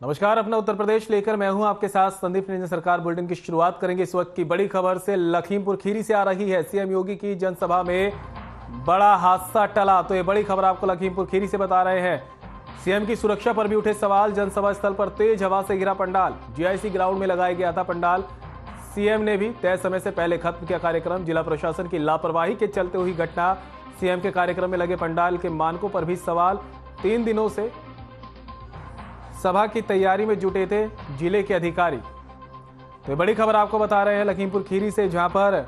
नमस्कार, अपना उत्तर प्रदेश लेकर मैं हूं आपके साथ संदीप निरंजन। सरकार बुलेटिन की शुरुआत करेंगे इस वक्त की बड़ी खबर से। लखीमपुर खीरी से आ रही है। सीएम योगी की जनसभा में बड़ा हादसा टला, तो ये बड़ी खबर आपको लखीमपुर खीरी से बता रहे हैं। सीएम की सुरक्षा पर भी उठे सवाल। जनसभा स्थल पर तेज हवा से गिरा पंडाल। जीआईसी ग्राउंड में लगाया गया था पंडाल। सीएम ने भी तय समय से पहले खत्म किया कार्यक्रम। जिला प्रशासन की लापरवाही के चलते हुई घटना। सीएम के कार्यक्रम में लगे पंडाल के मानकों पर भी सवाल। 3 दिनों से सभा की तैयारी में जुटे थे जिले के अधिकारी। तो बड़ी खबर आपको बता रहे हैं लखीमपुर खीरी से, जहां पर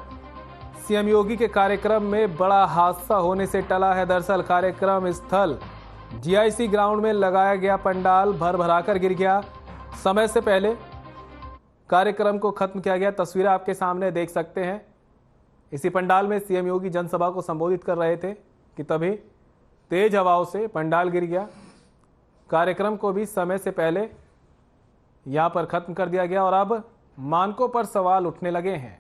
सीएम योगी के कार्यक्रम में बड़ा हादसा होने से टला है। दरअसल कार्यक्रम स्थल जीआईसी ग्राउंड में लगाया गया पंडाल भर भराकर गिर गया। समय से पहले कार्यक्रम को खत्म किया गया। तस्वीरें आपके सामने देख सकते हैं। इसी पंडाल में सीएम योगी जनसभा को संबोधित कर रहे थे कि तभी तेज हवाओं से पंडाल गिर गया। कार्यक्रम को भी समय से पहले यहां पर खत्म कर दिया गया और अब मानकों पर सवाल उठने लगे हैं।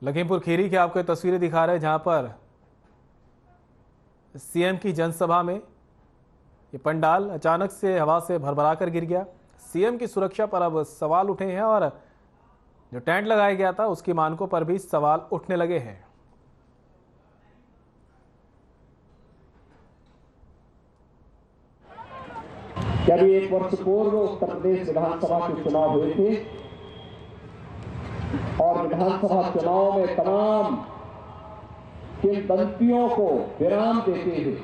लखीमपुर खीरी की आपको तस्वीरें दिखा रहे हैं, जहां पर सीएम की जनसभा में ये पंडाल अचानक से हवा से भरभराकर गिर गया। सीएम की सुरक्षा पर अब सवाल उठे हैं और जो टेंट लगाया गया था उसकी मानकों पर भी सवाल उठने लगे हैं। जब 1 वर्ष पूर्व उत्तर प्रदेश विधानसभा के चुनाव हुए थे और विधानसभा चुनाव में तमाम किंवदंतियों को विराम देते हुए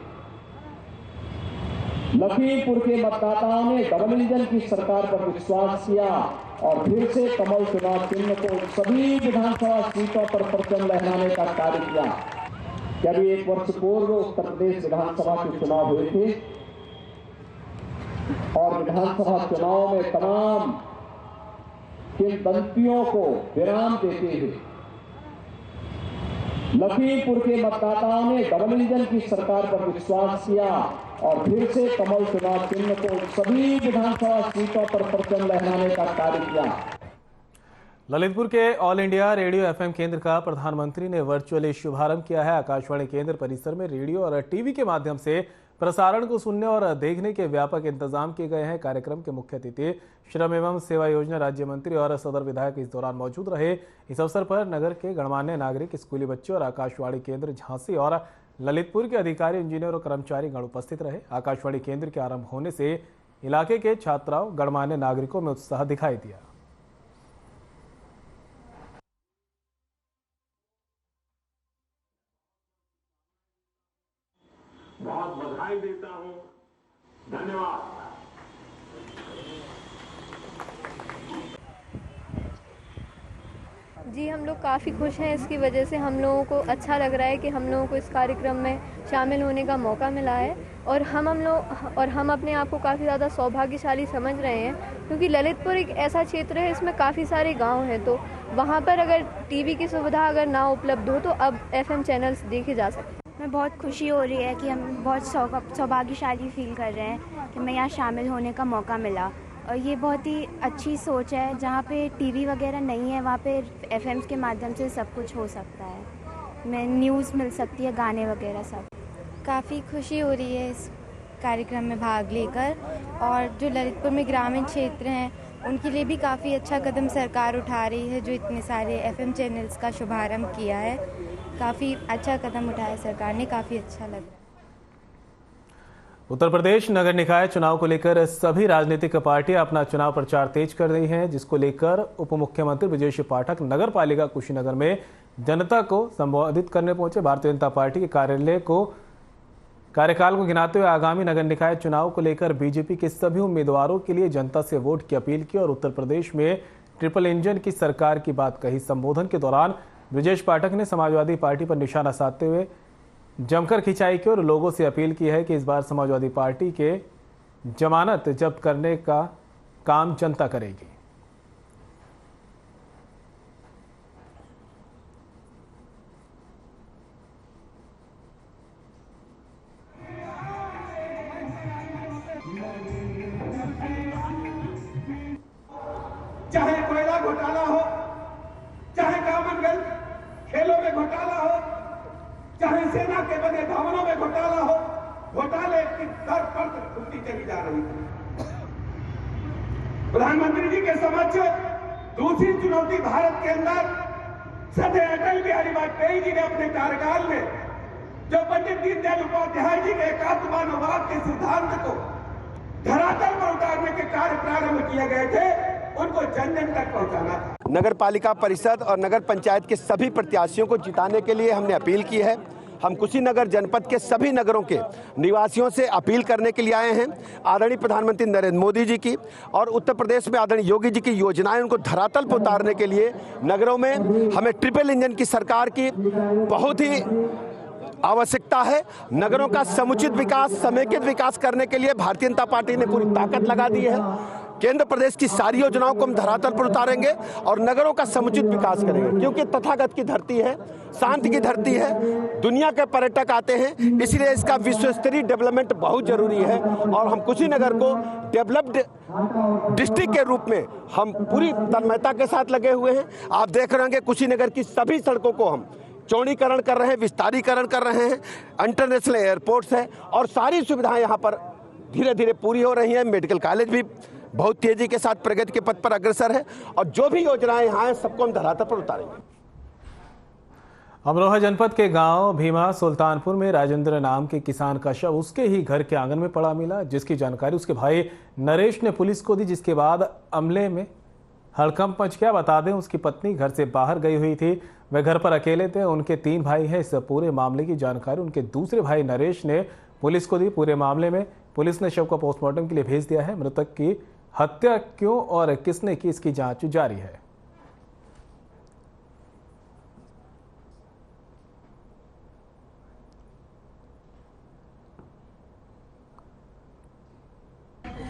लखीमपुर के मतदाताओं ने डबल इंजन की सरकार पर विश्वास किया और फिर से कमल चुनाव चिन्ह को सभी विधानसभा सीटों पर परचम लहराने का कार्य किया। जब 1 वर्ष पूर्व उत्तर प्रदेश विधानसभा के चुनाव हुए थे और विधानसभा चुनाव में तमाम किंवदंतियों को विराम देते हुए लखीमपुर के मतदाताओं ने डबल इंजन की सरकार पर विश्वास किया और फिर से कमल चुनाव चिन्ह को सभी विधानसभा सीटों पर परचम लहराने का कार्य किया। ललितपुर के ऑल इंडिया रेडियो एफएम केंद्र का प्रधानमंत्री ने वर्चुअली शुभारंभ किया है। आकाशवाणी केंद्र परिसर में रेडियो और टीवी के माध्यम से प्रसारण को सुनने और देखने के व्यापक इंतजाम किए गए हैं। कार्यक्रम के मुख्य अतिथि श्रम एवं सेवा योजना राज्य मंत्री और सदर विधायक इस दौरान मौजूद रहे। इस अवसर पर नगर के गणमान्य नागरिक, स्कूली बच्चे और आकाशवाणी केंद्र झांसी और ललितपुर के अधिकारी, इंजीनियर और कर्मचारी गण उपस्थित रहे। आकाशवाणी केंद्र के आरंभ होने से इलाके के छात्राओं, गणमान्य नागरिकों में उत्साह दिखाई दिया। बहुत बधाई देता हूं, धन्यवाद। जी, हम लोग काफ़ी खुश हैं। इसकी वजह से हम लोगों को अच्छा लग रहा है कि हम लोगों को इस कार्यक्रम में शामिल होने का मौका मिला है और हम अपने आप को काफ़ी ज़्यादा सौभाग्यशाली समझ रहे हैं, क्योंकि ललितपुर एक ऐसा क्षेत्र है, इसमें काफ़ी सारे गांव हैं, तो वहां पर अगर टीवी की सुविधा अगर ना उपलब्ध हो तो अब एफएम चैनल्स देखे जा सकते हैं। मैं बहुत खुशी हो रही है कि हम बहुत सौभाग्यशाली फील कर रहे हैं कि मैं यहाँ शामिल होने का मौका मिला और ये बहुत ही अच्छी सोच है। जहाँ पे टीवी वगैरह नहीं है वहाँ पे एफएम्स के माध्यम से सब कुछ हो सकता है। मैं न्यूज़ मिल सकती है, गाने वगैरह सब। काफ़ी खुशी हो रही है इस कार्यक्रम में भाग लेकर और जो ललितपुर में ग्रामीण क्षेत्र हैं उनके लिए भी काफ़ी अच्छा कदम सरकार उठा रही है, जो इतने सारे एफएम चैनल्स का शुभारंभ किया है। काफ़ी अच्छा कदम उठाया सरकार ने, काफ़ी अच्छा लगा। उत्तर प्रदेश नगर निकाय चुनाव को लेकर सभी राजनीतिक पार्टियां अपना चुनाव प्रचार तेज कर रही हैं, जिसको लेकर उप मुख्यमंत्री ब्रजेश पाठक नगर पालिका कुशीनगर में जनता को संबोधित करने पहुंचे। भारतीय जनता पार्टी के कार्यकाल को गिनाते हुए आगामी नगर निकाय चुनाव को लेकर बीजेपी के सभी उम्मीदवारों के लिए जनता से वोट की अपील की और उत्तर प्रदेश में ट्रिपल इंजन की सरकार की बात कही। संबोधन के दौरान ब्रजेश पाठक ने समाजवादी पार्टी पर निशाना साधते हुए जमकर खिंचाई की और लोगों से अपील की है कि इस बार समाजवादी पार्टी के जमानत जब्त करने का काम जनता करेगी। चाहे कोयला घोटाला हो, चाहे कॉमनवेल्थ खेलों में घोटाला हो, चाहे सेना के बने भवनों में घोटाला हो, घोटाले की दर पर उठती चली जा रही थी। प्रधानमंत्री जी के समक्ष दूसरी चुनौती भारत के अंदर सदैव अटल बिहारी वाजपेयी जी ने अपने कार्यकाल में जो पंडित दीनदयाल उपाध्याय जी के एकात्म मानववाद के सिद्धांत को धरातल पर उतारने के कार्य प्रारंभ किए गए थे, उनको जन जन तक पहुंचाना था। नगर पालिका परिषद और नगर पंचायत के सभी प्रत्याशियों को जिताने के लिए हमने अपील की है। हम कुशीनगर जनपद के सभी नगरों के निवासियों से अपील करने के लिए आए हैं। आदरणीय प्रधानमंत्री नरेंद्र मोदी जी की और उत्तर प्रदेश में आदरणीय योगी जी की योजनाएं उनको धरातल पर उतारने के लिए नगरों में हमें ट्रिपल इंजन की सरकार की बहुत ही आवश्यकता है। नगरों का समुचित विकास, समेकित विकास करने के लिए भारतीय जनता पार्टी ने पूरी ताकत लगा दी है। केंद्र प्रदेश की सारी योजनाओं को हम धरातल पर उतारेंगे और नगरों का समुचित विकास करेंगे, क्योंकि तथागत की धरती है, शांति की धरती है, दुनिया के पर्यटक आते हैं, इसलिए इसका विश्व स्तरीय डेवलपमेंट बहुत जरूरी है। और हम कुशीनगर को डेवलप्ड डिस्ट्रिक्ट के रूप में हम पूरी तन्मयता के साथ लगे हुए हैं। आप देख रहे हैं कुशीनगर की सभी सड़कों को हम चौड़ीकरण कर रहे हैं, विस्तारीकरण कर रहे हैं, इंटरनेशनल एयरपोर्ट्स है और सारी सुविधाएं यहाँ पर धीरे धीरे पूरी हो रही हैं। मेडिकल कॉलेज भी बहुत तेजी के साथ प्रगति के पथ पर अग्रसर है और जो भी योजनाएं यहाँ हैं सबको हम धरातल पर उतारेंगे। अमरोहा जनपद के गांव भीमा सुल्तानपुर में राजेंद्र नाम के किसान का शव उसके ही घर के आंगन में पड़ा मिला, जिसकी जानकारी उसके भाई नरेश ने पुलिस को दी, जिसके बाद अमले में हड़कंप मच गया। बता दें उसकी पत्नी घर से बाहर गई हुई थी, वे घर पर अकेले थे। उनके 3 भाई हैं। इस पूरे मामले की जानकारी उनके दूसरे भाई नरेश ने पुलिस को दी। पूरे मामले में पुलिस ने शव को पोस्टमार्टम के लिए भेज दिया है। मृतक की हत्या क्यों और किसने की, इसकी जांच जारी है।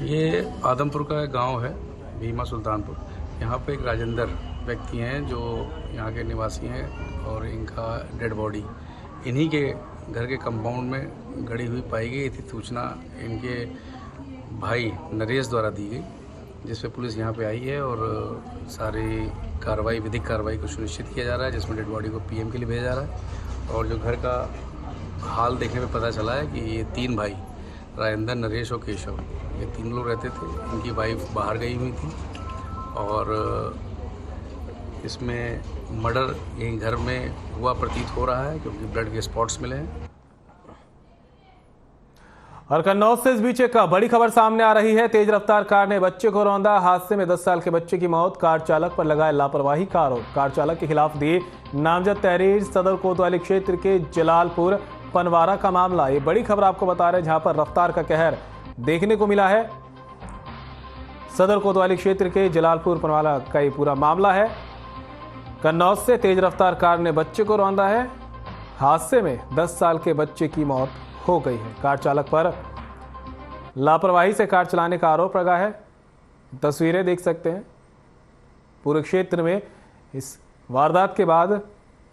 ये आदमपुर का गांव है, भीमा सुल्तानपुर। यहाँ पे एक राजेंद्र व्यक्ति हैं जो यहाँ के निवासी हैं और इनका डेड बॉडी इन्हीं के घर के कंपाउंड में गड़ी हुई पाई गई थी। सूचना इनके भाई नरेश द्वारा दी गई, जिस पे पुलिस यहाँ पे आई है और सारी कार्रवाई, विधिक कार्रवाई को सुनिश्चित किया जा रहा है, जिसमें डेड बॉडी को पीएम के लिए भेजा जा रहा है। और जो घर का हाल देखने में पता चला है कि ये 3 भाई राजेंद्र, नरेश और केशव, ये 3 लोग रहते थे। इनकी वाइफ बाहर गई हुई थी और इसमें मर्डर यहीं घर में हुआ प्रतीत हो रहा है, क्योंकि ब्लड के स्पॉट्स मिले हैं। और कन्नौज से इस बीच एक बड़ी खबर सामने आ रही है। तेज रफ्तार कार ने बच्चे को रौंदा, हादसे में 10 साल के बच्चे की मौत। कार चालक पर लगाया लापरवाही का आरोप। कार चालक के खिलाफ दी नामजद तहरीर। सदर कोतवाली क्षेत्र के जलालपुर पनवारा का मामला। ये बड़ी खबर आपको बता रहे हैं, जहां पर रफ्तार का कहर देखने को मिला है। सदर कोतवाली क्षेत्र के जलालपुर पनवारा का ये पूरा मामला है। कन्नौज से तेज रफ्तार कार ने बच्चे को रौंदा है। हादसे में 10 साल के बच्चे की मौत हो गई है। कार चालक पर लापरवाही से कार चलाने का आरोप लगा है। तस्वीरें देख सकते हैं। पूरे क्षेत्र में इस वारदात के बाद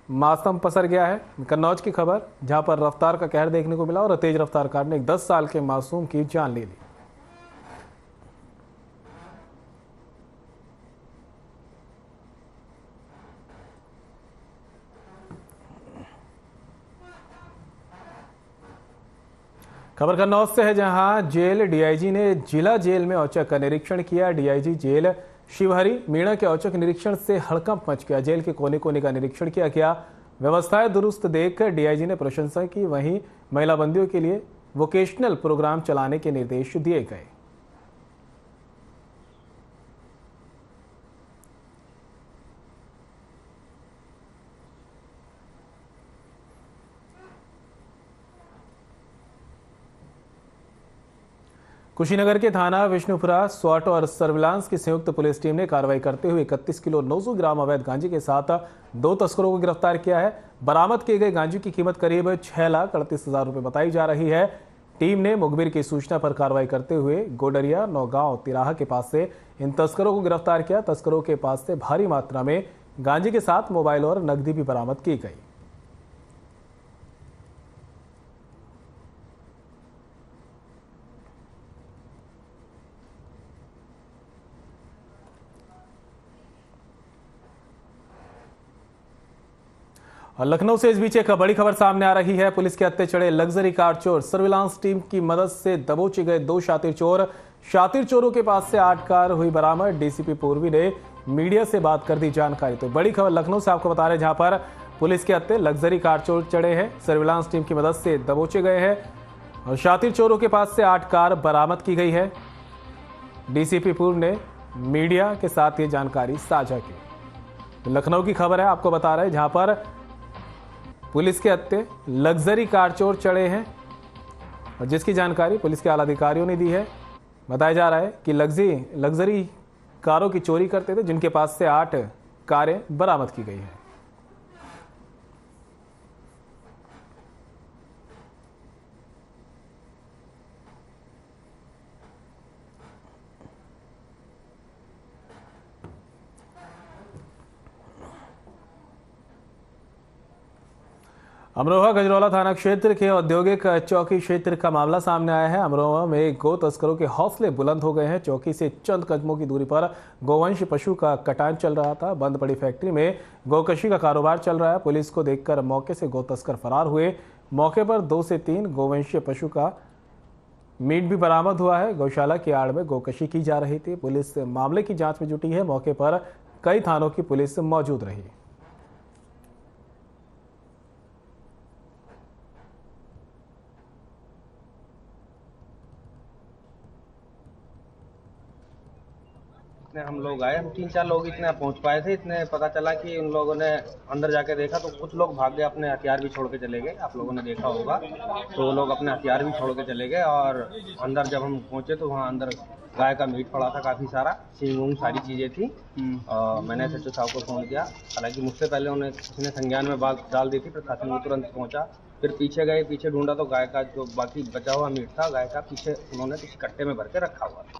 मातम पसर गया है। कन्नौज की खबर, जहां पर रफ्तार का कहर देखने को मिला और तेज रफ्तार कार ने एक 10 साल के मासूम की जान ले ली। खबर कन्नौज से है, जहां जेल डीआईजी ने जिला जेल में औचक का निरीक्षण किया। डीआईजी जेल शिवहरी मीणा के औचक निरीक्षण से हड़कंप मच गया। जेल के कोने कोने का निरीक्षण किया गया। व्यवस्थाएं दुरुस्त देखकर डीआईजी ने प्रशंसा की। वहीं महिला बंदियों के लिए वोकेशनल प्रोग्राम चलाने के निर्देश दिए गए। कुशीनगर के थाना विष्णुपुरा स्वाट और सर्विलांस की संयुक्त पुलिस टीम ने कार्रवाई करते हुए 31 किलो 900 ग्राम अवैध गांजे के साथ 2 तस्करों को गिरफ्तार किया है। बरामद किए गए गांजे की कीमत करीब 6,38,000 रुपए बताई जा रही है। टीम ने मुखबिर की सूचना पर कार्रवाई करते हुए गोडरिया नौगांव तिराहा के पास से इन तस्करों को गिरफ्तार किया। तस्करों के पास से भारी मात्रा में गांजे के साथ मोबाइल और नकदी भी बरामद की गई। और लखनऊ से इस बीच एक बड़ी खबर सामने आ रही है। पुलिस के हत्थे चढ़े लग्जरी कार चोर सर्विलांस टीम की मदद से दबोचे गए 2 शातिर चोर। शातिर चोरों के पास से 8 कार हुई बरामद। डीसीपी पूर्वी ने मीडिया से बात कर दी जानकारी। तो बड़ी खबर लखनऊ से आपको बता रहे हैं, जहां पर पुलिस के हत्थे लग्जरी कार चोर चढ़े हैं, सर्विलांस टीम की मदद से दबोचे गए हैं और शातिर चोरों के पास से 8 कार बरामद की गई है। डीसीपी पूर्व ने मीडिया के साथ ये जानकारी साझा की। तो लखनऊ की खबर है, आपको बता रहे हैं, जहां पर पुलिस के हत्थे लग्जरी कार चोर चढ़े हैं और जिसकी जानकारी पुलिस के आला अधिकारियों ने दी है। बताया जा रहा है कि लग्जरी कारों की चोरी करते थे, जिनके पास से 8 कारें बरामद की गई हैं। अमरोहा गजरौला थाना क्षेत्र के औद्योगिक चौकी क्षेत्र का मामला सामने आया है। अमरोहा में गो तस्करों के हौसले बुलंद हो गए हैं। चौकी से चंद कदमों की दूरी पर गोवंश पशु का कटान चल रहा था। बंद पड़ी फैक्ट्री में गोकशी का कारोबार चल रहा है। पुलिस को देखकर मौके से गो तस्कर फरार हुए। मौके पर 2 से 3 गोवंशीय पशु का मीट भी बरामद हुआ है। गौशाला की आड़ में गोकशी की जा रही थी। पुलिस मामले की जाँच में जुटी है। मौके पर कई थानों की पुलिस मौजूद रही। इतने हम लोग आए, हम 3-4 लोग इतने पहुंच पाए थे। इतने पता चला कि उन लोगों ने अंदर जाके देखा तो कुछ लोग भाग गए, अपने हथियार भी छोड़ के चले गए। आप लोगों ने देखा होगा, तो वो लोग अपने हथियार भी छोड़ के चले गए। और अंदर जब हम पहुंचे तो वहाँ अंदर गाय का मीट पड़ा था, काफ़ी सारा सींग सारी चीज़ें थी। मैंने सचिव साहब को फ़ोन किया, हालांकि मुझसे पहले उन्हें किसी ने संज्ञान में बात डाल दी थी। प्रशासन भी तुरंत पहुँचा। फिर पीछे गए, पीछे ढूंढा तो गाय का जो बाकी बचा हुआ मीट था गाय का, पीछे उन्होंने किसी कट्टे में भर के रखा हुआ था।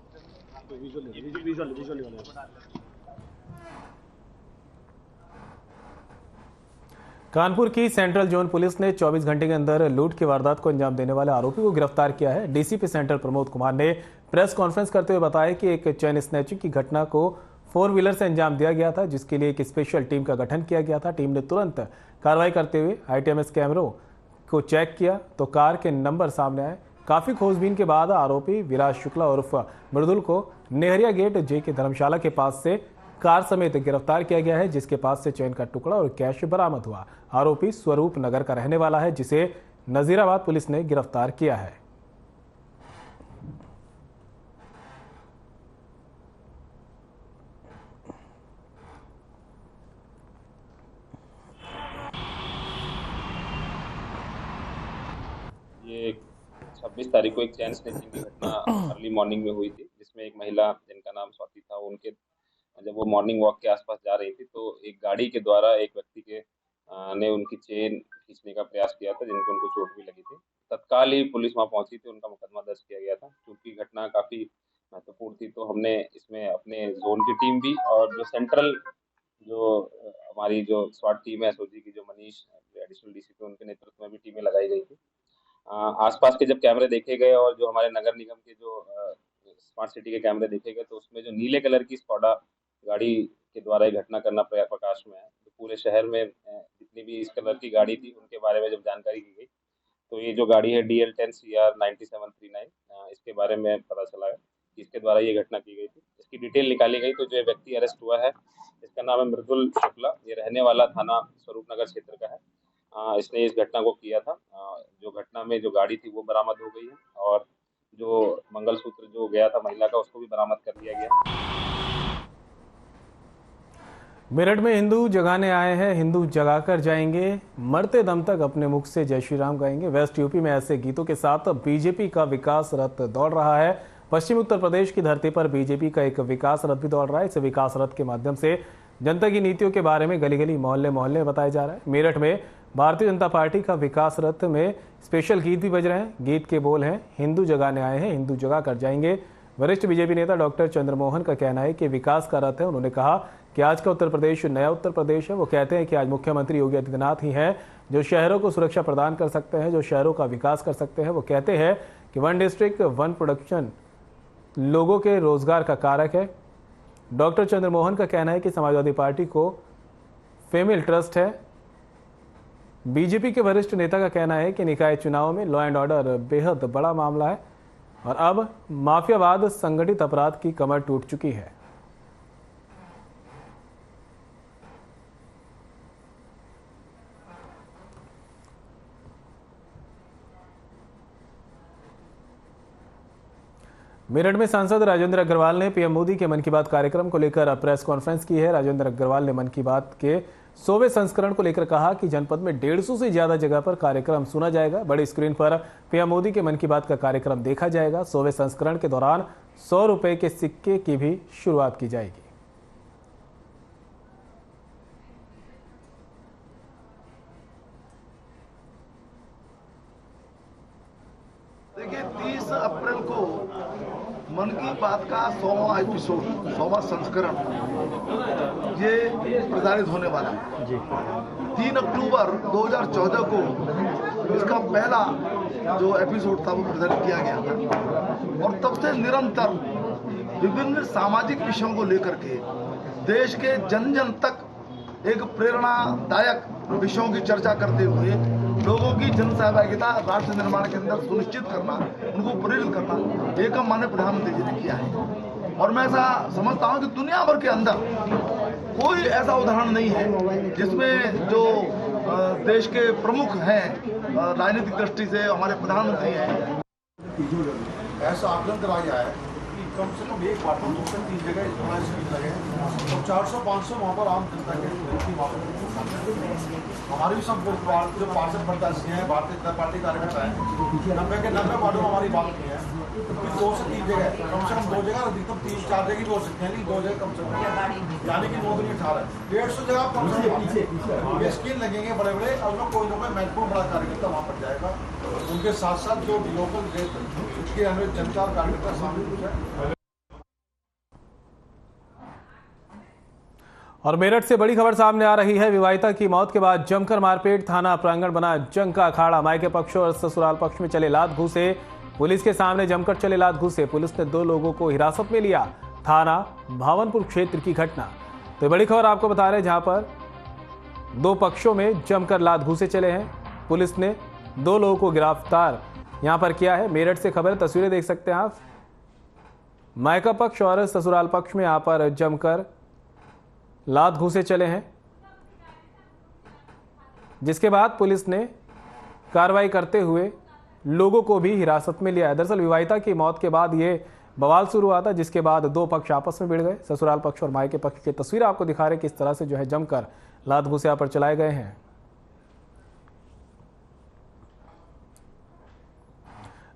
कानपुर की सेंट्रल जोन पुलिस ने 24 घंटे के अंदर लूट की वारदात को अंजाम देने वाले आरोपी को गिरफ्तार किया है। डीसीपी सेंट्रल प्रमोद कुमार ने प्रेस कॉन्फ्रेंस करते हुए बताया कि एक चेन स्नैचिंग की घटना को 4 व्हीलर से अंजाम दिया गया था, जिसके लिए एक स्पेशल टीम का गठन किया गया था। टीम ने तुरंत कार्रवाई करते हुए आईटीएमएस कैमरों को चेक किया तो कार के नंबर सामने आए। काफी खोजबीन के बाद आरोपी विराज शुक्ला उर्फ मृदुल को नेहरिया गेट जे के धर्मशाला के पास से कार समेत गिरफ्तार किया गया है, जिसके पास से चेन का टुकड़ा और कैश बरामद हुआ। आरोपी स्वरूप नगर का रहने वाला है, जिसे नजीराबाद पुलिस ने गिरफ्तार किया है। ये 26 तारीख को एक चैन स्नैचिंग की घटना अर्ली मॉर्निंग में हुई थी, जिसमें एक महिला जिनका नाम स्वाति था, उनके जब वो मॉर्निंग वॉक के आसपास जा रही थी तो एक गाड़ी के द्वारा एक व्यक्ति के ने उनकी चेन खींचने का प्रयास किया था, जिनको उनको चोट भी लगी थी। तत्काल ही पुलिस वहाँ पहुंची थी, उनका मुकदमा दर्ज किया गया था। क्योंकि घटना काफ़ी महत्वपूर्ण थी तो हमने इसमें अपने जोन की टीम भी और जो सेंट्रल जो हमारी जो स्वाट टीम है एसओजी की, जो मनीष एडिशनल डीसीपी, उनके नेतृत्व में भी टीमें लगाई गई थी। आसपास के जब कैमरे देखे गए और जो हमारे नगर निगम के जो स्मार्ट सिटी के कैमरे देखे गए तो उसमें जो नीले कलर की स्कॉडा गाड़ी के द्वारा ये घटना करना प्रकाश में है। तो पूरे शहर में जितनी भी इस कलर की गाड़ी थी उनके बारे में जब जानकारी की गई तो ये जो गाड़ी है DL10CR 9739, इसके बारे में पता चला है कि इसके द्वारा ये घटना की गई थी। इसकी डिटेल निकाली गई तो जो व्यक्ति अरेस्ट हुआ है इसका नाम है मृदुल शुक्ला। ये रहने वाला थाना स्वरूप नगर क्षेत्र का है। इसने इस घटना को किया था। जो घटना में जो गाड़ी थी वो बरामद हो गई है और जो मंगलसूत्र जो गया था महिला का उसको भी बरामद कर लिया गया। मेरठ में हिंदू जगाने आए हैं, हिंदू जगाकर जाएंगे, मरते दम तक अपने मुख से जय श्री राम गाएंगे। वेस्ट यूपी में ऐसे गीतों के साथ बीजेपी का विकास रथ दौड़ रहा है। पश्चिम उत्तर प्रदेश की धरती पर बीजेपी का एक विकास रथ भी दौड़ रहा है। इस विकास रथ के माध्यम से जनता की नीतियों के बारे में गली गली मोहल्ले मोहल्ले बताया जा रहा है। मेरठ में भारतीय जनता पार्टी का विकास रथ में स्पेशल गीत भी बज रहे हैं। गीत के बोल हैं, हिंदू जगाने आए हैं, हिंदू जगा कर जाएंगे। वरिष्ठ बीजेपी नेता डॉक्टर चंद्रमोहन का कहना है कि विकास का रथ है। उन्होंने कहा कि आज का उत्तर प्रदेश नया उत्तर प्रदेश है। वो कहते हैं कि आज मुख्यमंत्री योगी आदित्यनाथ ही हैं जो शहरों को सुरक्षा प्रदान कर सकते हैं, जो शहरों का विकास कर सकते हैं। वो कहते हैं कि 1 डिस्ट्रिक्ट 1 प्रोडक्शन लोगों के रोजगार का कारक है। डॉक्टर चंद्रमोहन का कहना है कि समाजवादी पार्टी को फेमिल ट्रस्ट है बीजेपी के वरिष्ठ नेता का कहना है कि निकाय चुनाव में लॉ एंड ऑर्डर बेहद बड़ा मामला है और अब माफियावाद, संगठित अपराध की कमर टूट चुकी है। मेरठ में सांसद राजेंद्र अग्रवाल ने पीएम मोदी के मन की बात कार्यक्रम को लेकर प्रेस कॉन्फ्रेंस की है। राजेंद्र अग्रवाल ने मन की बात के 100वें संस्करण को लेकर कहा कि जनपद में 150 से ज्यादा जगह पर कार्यक्रम सुना जाएगा। बड़ी स्क्रीन पर पीएम मोदी के मन की बात का कार्यक्रम देखा जाएगा। 100वें संस्करण के दौरान 100 रुपए के सिक्के की भी शुरुआत की जाएगी। देखिए 30 अप्रैल को मन की बात का 100वां एपिसोड, 100वां संस्करण ये प्रसारित होने वाला है। 3 अक्टूबर 2014 को इसका पहला जो एपिसोड था वो प्रसारित किया गया था और तब से निरंतर विभिन्न सामाजिक विषयों को लेकर के देश के जन जन तक एक प्रेरणादायक विषयों की चर्चा करते हुए लोगों की जन सहभागिता राष्ट्र निर्माण के अंदर सुनिश्चित करना, उनको प्रेरित करना, एक माननीय प्रधानमंत्री जी ने किया है। और मैं ऐसा समझता हूं कि दुनिया भर के अंदर कोई ऐसा उदाहरण नहीं है जिसमें जो देश के प्रमुख हैं राजनीतिक दृष्टि से हमारे प्रधानमंत्री हैं, ऐसा आकलन कराया गया है कि कम से कम एक बार 2-3 जगह लगे और 400-500 वहाँ पर आम जनता के हमारे भी सब जो पार्षद प्रत्याशी हैं, भारतीय जनता पार्टी कार्यकर्ता है, 90 के 90 वार्डों में हमारी बात नहीं है। 2 से 3 जगह, कम से कम 2 जगह, अधिकतम 3-4 जगह भी हो सकते हैं, लेकिन 2 जगह कम से कम, यानी कि 9 दिन 18 150 जगह कम से कम स्क्रीन लगेंगे बड़े बड़े, और लोग कोई ना कोई महत्वपूर्ण बड़ा कार्यकर्ता वहाँ पर जाएगा। उनके साथ साथ जो लोकल जनता और कार्यकर्ता शामिल है। और मेरठ से बड़ी खबर सामने आ रही है। विवाहिता की मौत के बाद जमकर मारपीट, थाना प्रांगण बना जंग का अखाड़ा। मायके पक्ष और ससुराल पक्ष में चले लात घूसे, पुलिस के सामने जमकर चले लात घूसे। पुलिस ने 2 लोगों को हिरासत में लिया। थाना भावनपुर क्षेत्र की घटना। तो बड़ी खबर आपको बता रहे हैं, जहां पर 2 पक्षों में जमकर लात घूसे चले हैं। पुलिस ने 2 लोगों को गिरफ्तार यहां पर किया है। मेरठ से खबर, तस्वीरें देख सकते हैं आप। मायका पक्ष और ससुराल पक्ष में यहां पर जमकर लात घूसे चले हैं, जिसके बाद पुलिस ने कार्रवाई करते हुए लोगों को भी हिरासत में लिया है। दरअसल विवाहिता की मौत के बाद ये बवाल शुरू हुआ था, जिसके बाद 2 पक्ष आपस में भिड़ गए। ससुराल पक्ष और मायके पक्ष की तस्वीर आपको दिखा रहे किस तरह से जो है जमकर लात घूसे यहाँ पर चलाए गए हैं।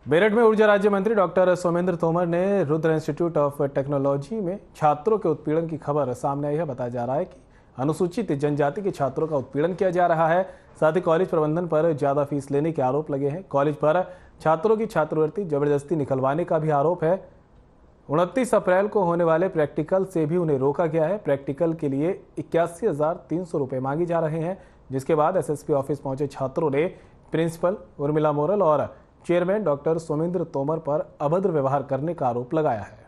मेरठ में ऊर्जा राज्य मंत्री डॉक्टर सोमेंद्र तोमर ने रुद्र इंस्टीट्यूट ऑफ टेक्नोलॉजी में छात्रों के उत्पीड़न की खबर सामने आई है। बताया जा रहा है कि अनुसूचित जनजाति के छात्रों का उत्पीड़न किया जा रहा है। साथ ही कॉलेज प्रबंधन पर ज्यादा फीस लेने के आरोप लगे हैं। कॉलेज पर छात्रों की छात्रवृत्ति जबरदस्ती निकलवाने का भी आरोप है। 29 अप्रैल को होने वाले प्रैक्टिकल से भी उन्हें रोका गया है। प्रैक्टिकल के लिए 81,300 रुपये मांगे जा रहे हैं, जिसके बाद एसएसपी ऑफिस पहुंचे छात्रों ने प्रिंसिपल उर्मिला मोरल और चेयरमैन डॉक्टर सोमेंद्र तोमर पर अभद्र व्यवहार करने का आरोप लगाया है।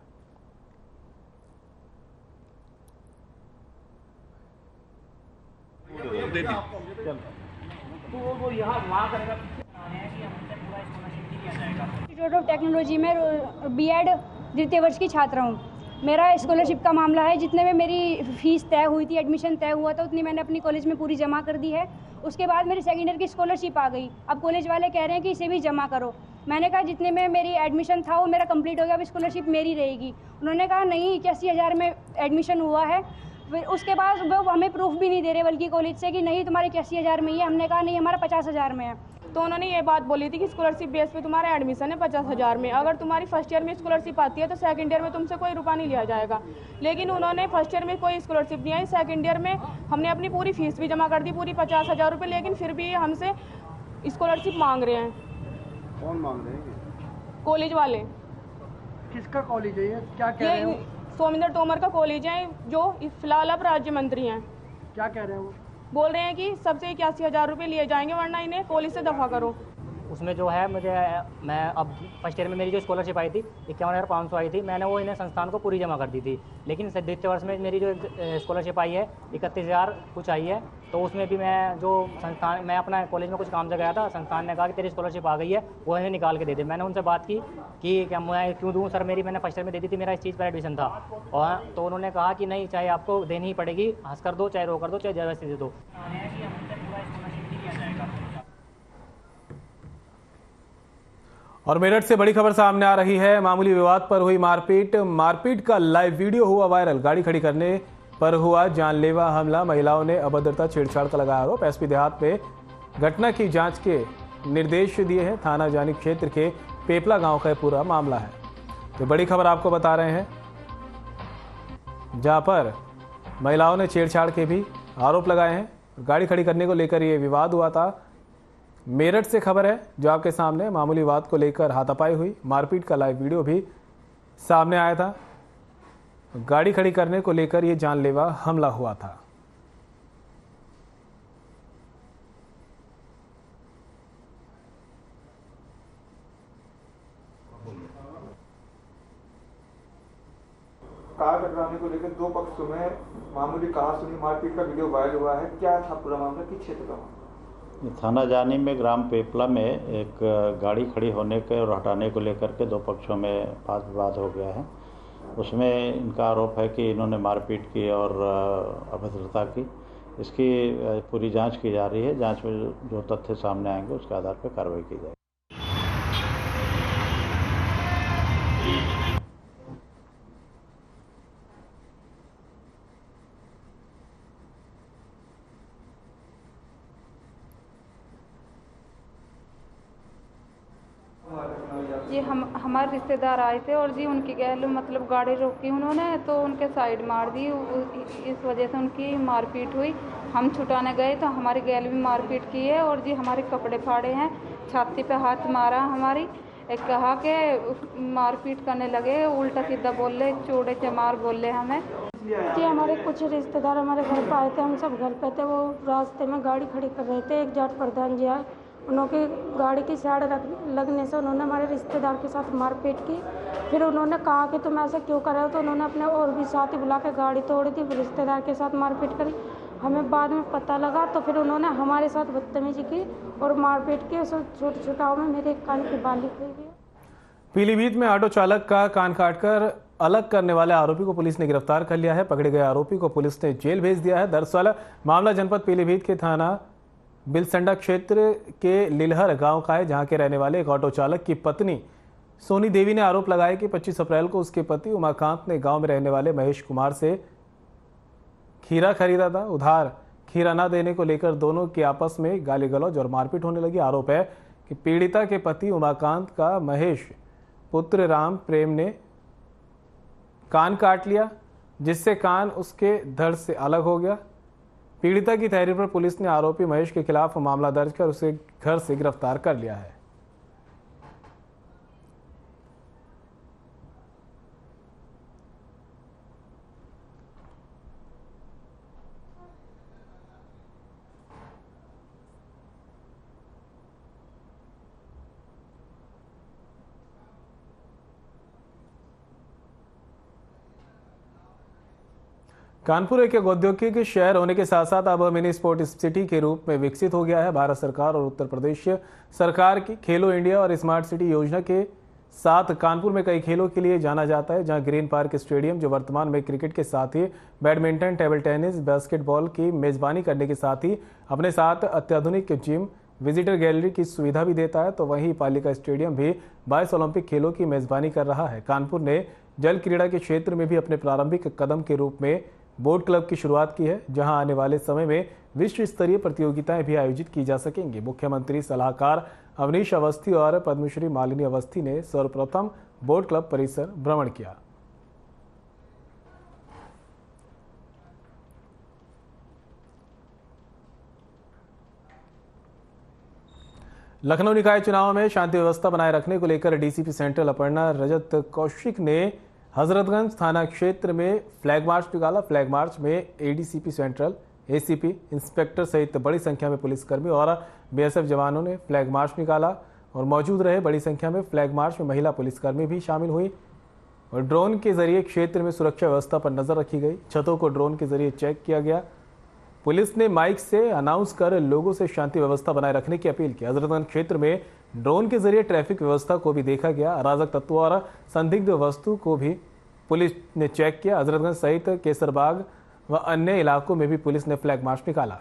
इंस्टीट्यूट ऑफ टेक्नोलॉजी में बीएड द्वितीय वर्ष की छात्रा हूँ। मेरा स्कॉलरशिप का मामला है। जितने में मेरी फीस तय हुई थी, एडमिशन तय हुआ था, उतनी मैंने अपनी कॉलेज में पूरी जमा कर दी है। उसके बाद मेरी सेकेंड ईयर की स्कॉलरशिप आ गई। अब कॉलेज वाले कह रहे हैं कि इसे भी जमा करो। मैंने कहा जितने में मेरी एडमिशन था वो मेरा कंप्लीट हो गया, अब स्कॉलरशिप मेरी रहेगी। उन्होंने कहा नहीं, 81,000 में एडमिशन हुआ है। फिर उसके बाद वो हमें प्रूफ भी नहीं दे रहे बल्कि कॉलेज से कि नहीं तुम्हारे 81,000 में ही है। हमने कहा नहीं, हमारा 50,000 में है। तो उन्होंने ये बात बोली थी कि स्कॉलरशिप बेस पे तुम्हारा एडमिशन है 50,000 में। अगर तुम्हारी फर्स्ट ईयर में स्कॉलरशिप आती है तो सेकंड ईयर में तुमसे कोई रुपया नहीं लिया जाएगा। लेकिन उन्होंने फर्स्ट ईयर में कोई स्कॉलरशिप नहीं आई। सेकंड ईयर में हमने अपनी पूरी फीस भी जमा कर दी, पूरी 50,000 रुपये, लेकिन फिर भी हमसे स्कॉलरशिप मांग रहे हैं। कौन मांग रहे हैं? कॉलेज वाले। किसका कॉलेज है ये? क्या कह रहे हैं? सोमेंद्र तोमर का कॉलेज है, जो फिलहाल अब राज्य मंत्री हैं। क्या कह रहे हैं वो? बोल रहे हैं कि सबसे 81,000 रुपये लिए जाएंगे, वरना इन्हें कॉलेज से दफा करो। उसमें जो है मैं अब फर्स्ट ईयर में मेरी जो स्कॉलरशिप आई थी 51,500 आई थी, मैंने वो इन्हें संस्थान को पूरी जमा कर दी थी। लेकिन द्वितीय वर्ष में मेरी जो स्कॉलरशिप आई है 31,000 कुछ आई है, तो उसमें भी मैं जो संस्थान मैं अपना कॉलेज में कुछ काम से गया था, संस्थान ने कहा कि तेरी स्कॉलरशिप आ गई है, वो इन्हें निकाल के दे दे। मैंने उनसे बात की कि क्या मैं क्यों दूँ सर, मैंने फर्स्ट ईयर में दे दी थी, मेरा इस चीज़ पर एडमिशन था। और तो उन्होंने कहा कि नहीं, चाहे आपको देनी ही पड़ेगी, हंस कर दो, चाहे रो कर दो, चाहे जबरदस्ती दे दो। और मेरठ से बड़ी खबर सामने आ रही है। मामूली विवाद पर हुई मारपीट का लाइव वीडियो हुआ वायरल। गाड़ी खड़ी करने पर हुआ जानलेवा हमला। महिलाओं ने अभद्रता छेड़छाड़ का लगाया आरोप। एसपी देहात में घटना की जांच के निर्देश दिए हैं। थाना जानी क्षेत्र के पेपला गांव का पूरा मामला है। तो बड़ी खबर आपको बता रहे हैं, जहां पर महिलाओं ने छेड़छाड़ के भी आरोप लगाए हैं। गाड़ी खड़ी करने को लेकर यह विवाद हुआ था। मेरठ से खबर है जो आपके सामने। मामूली विवाद को लेकर हाथापाई हुई। मारपीट का लाइव वीडियो भी सामने आया था। गाड़ी खड़ी करने को लेकर यह जानलेवा हमला हुआ था। कार टकराने को लेकर दो पक्षों में मामूली कहा सुनी मारपीट का वीडियो वायरल हुआ है। क्या था पूरा मामला, किस क्षेत्र का मामला? थाना जानी में ग्राम पेपला में एक गाड़ी खड़ी होने के और हटाने को लेकर के दो पक्षों में वाद विवाद हो गया है। उसमें इनका आरोप है कि इन्होंने मारपीट की और अभद्रता की। इसकी पूरी जांच की जा रही है। जांच में जो तथ्य सामने आएंगे उसके आधार पर कार्रवाई की जाएगी। जी हमारे रिश्तेदार आए थे और जी उनकी मतलब गाड़ी रोकी उन्होंने, तो उनके साइड मार दी। इस वजह से उनकी मारपीट हुई। हम छुटाने गए तो हमारी गैल भी मारपीट की है और जी हमारे कपड़े फाड़े हैं, छाती पे हाथ मारा हमारी। एक कहा कि मारपीट करने लगे, उल्टा सीधा बोले, चौड़े चमार बोले हमें। जी हमारे कुछ रिश्तेदार हमारे घर पर आए थे, हम सब घर पे थे। वो रास्ते में गाड़ी खड़ी कर रहे थे। एक जाट प्रधान जी आए, उन्होंने गाड़ी की साइड लगने से उन्होंने हमारे रिश्तेदार के साथ मारपीट की। फिर उन्होंने कहा कि तुम ऐसा क्यों कर रहे हो, तो उन्होंने अपने और भी साथी बुला के गाड़ी तोड़ दी, रिश्तेदार के साथ मारपीट करी। हमें बाद में पता लगा तो फिर उन्होंने हमारे साथ बदतमीजी की और मारपीट की। छोटे छोटाओं में मेरे कान की बाली हुई है। पीलीभीत में ऑटो चालक का कान काटकर अलग करने वाले आरोपी को पुलिस ने गिरफ्तार कर लिया है। पकड़े गए आरोपी को पुलिस ने जेल भेज दिया है। दरअसल मामला जनपद पीलीभीत के थाना बिलसंडा क्षेत्र के लिलहर गांव का है, जहां के रहने वाले एक ऑटो चालक की पत्नी सोनी देवी ने आरोप लगाया कि 25 अप्रैल को उसके पति उमाकांत ने गांव में रहने वाले महेश कुमार से खीरा खरीदा था। उधार खीरा न देने को लेकर दोनों की आपस में गाली गलौज और मारपीट होने लगी। आरोप है कि पीड़िता के पति उमाकांत का महेश पुत्र राम प्रेम ने कान काट लिया, जिससे कान उसके धड़ से अलग हो गया। पीड़िता की तहरीर पर पुलिस ने आरोपी महेश के खिलाफ मामला दर्ज कर उसे घर से गिरफ्तार कर लिया है। कानपुर एक औद्योगिक शहर होने के साथ साथ अब मिनी स्पोर्ट सिटी के रूप में विकसित हो गया है। भारत सरकार और उत्तर प्रदेश सरकार की खेलो इंडिया और स्मार्ट सिटी योजना के साथ कानपुर में कई खेलों के लिए जाना जाता है, जहां ग्रीन पार्क स्टेडियम, जो वर्तमान में क्रिकेट के साथ ही बैडमिंटन, टेबल टेनिस, बास्केटबॉल की मेजबानी करने के साथ ही अपने साथ अत्याधुनिक जिम, विजिटर गैलरी की सुविधा भी देता है, तो वहीं पालिका स्टेडियम भी 22 ओलंपिक खेलों की मेजबानी कर रहा है। कानपुर ने जल क्रीड़ा के क्षेत्र में भी अपने प्रारंभिक कदम के रूप में बोट क्लब की शुरुआत की है, जहां आने वाले समय में विश्व स्तरीय प्रतियोगिताएं भी आयोजित की जा सकेंगी। मुख्यमंत्री सलाहकार अवनीश अवस्थी और पद्मश्री मालिनी अवस्थी ने सर्वप्रथम बोट क्लब परिसर भ्रमण किया। लखनऊ निकाय चुनाव में शांति व्यवस्था बनाए रखने को लेकर डीसीपी सेंट्रल अपर्णा रजत कौशिक ने हजरतगंज थाना क्षेत्र में फ्लैग मार्च निकाला। फ्लैग मार्च में एडीसीपी सेंट्रल, एसीपी, इंस्पेक्टर सहित बड़ी संख्या में पुलिसकर्मी और बीएसएफ जवानों ने फ्लैग मार्च निकाला। और मौजूद रहे। बड़ी संख्या में फ्लैग मार्च में महिला पुलिसकर्मी भी शामिल हुई और ड्रोन के जरिए क्षेत्र में सुरक्षा व्यवस्था पर नजर रखी गई। छतों को ड्रोन के जरिए चेक किया गया। पुलिस ने माइक से अनाउंस कर लोगों से शांति व्यवस्था बनाए रखने की अपील की। हजरतगंज क्षेत्र में ड्रोन के जरिए ट्रैफिक व्यवस्था को भी देखा गया। अराजक तत्वों और संदिग्ध वस्तु को भी पुलिस ने चेक किया। हजरतगंज सहित केसरबाग व अन्य इलाकों में भी पुलिस ने फ्लैग मार्च निकाला।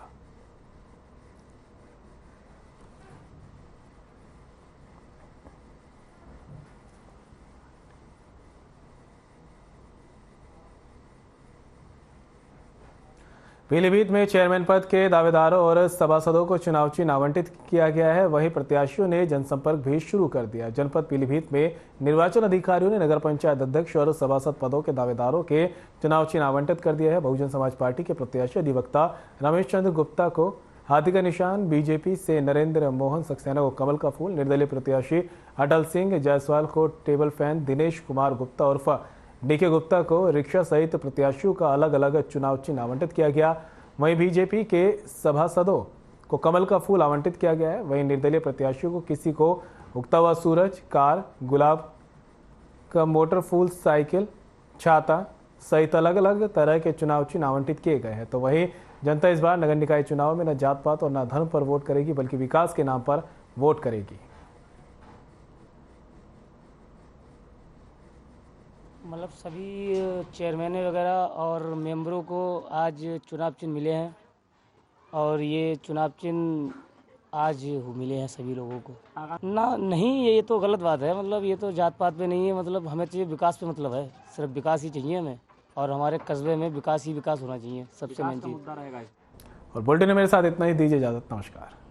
पीलीभीत में चेयरमैन पद के दावेदारों और सभासदों को चुनाव चिन्ह आवंटित किया गया है। वहीं प्रत्याशियों ने जनसंपर्क भी शुरू कर दिया। जनपद पीलीभीत में निर्वाचन अधिकारियों ने नगर पंचायत अध्यक्ष और सभासद पदों के दावेदारों के चुनाव चिन्ह आवंटित कर दिया है। बहुजन समाज पार्टी के प्रत्याशी अधिवक्ता रमेश चंद्र गुप्ता को हाथी का निशान, बीजेपी से नरेंद्र मोहन सक्सेना को कमल का फूल, निर्दलीय प्रत्याशी अटल सिंह जायसवाल को टेबल फैन, दिनेश कुमार गुप्ता उर्फ डीके गुप्ता को रिक्शा सहित प्रत्याशियों का अलग अलग चुनाव चिन्ह आवंटित किया गया। वहीं बीजेपी के सभासदों को कमल का फूल आवंटित किया गया है। वहीं निर्दलीय प्रत्याशियों को किसी को उगता हुआ सूरज, कार, गुलाब का मोटर फूल, साइकिल, छाता सहित अलग अलग तरह के चुनाव चिन्ह आवंटित किए गए हैं। तो वहीं जनता इस बार नगर निकाय चुनाव में न जात पात और न धर्म पर वोट करेगी, बल्कि विकास के नाम पर वोट करेगी। मतलब सभी चेयरमैन वगैरह और मेंबरों को आज चुनाव चिन्ह मिले हैं और ये चुनाव चिन्ह आज मिले हैं सभी लोगों को। ना नहीं, ये तो गलत बात है। मतलब ये तो जात पात पे नहीं है। मतलब हमें चाहिए विकास पे मतलब है, सिर्फ विकास ही चाहिए हमें और हमारे कस्बे में विकास ही विकास होना चाहिए, सबसे मेन चीज़। और बुलेटिन में मेरे साथ इतना ही, दीजिए इजाजत, नमस्कार।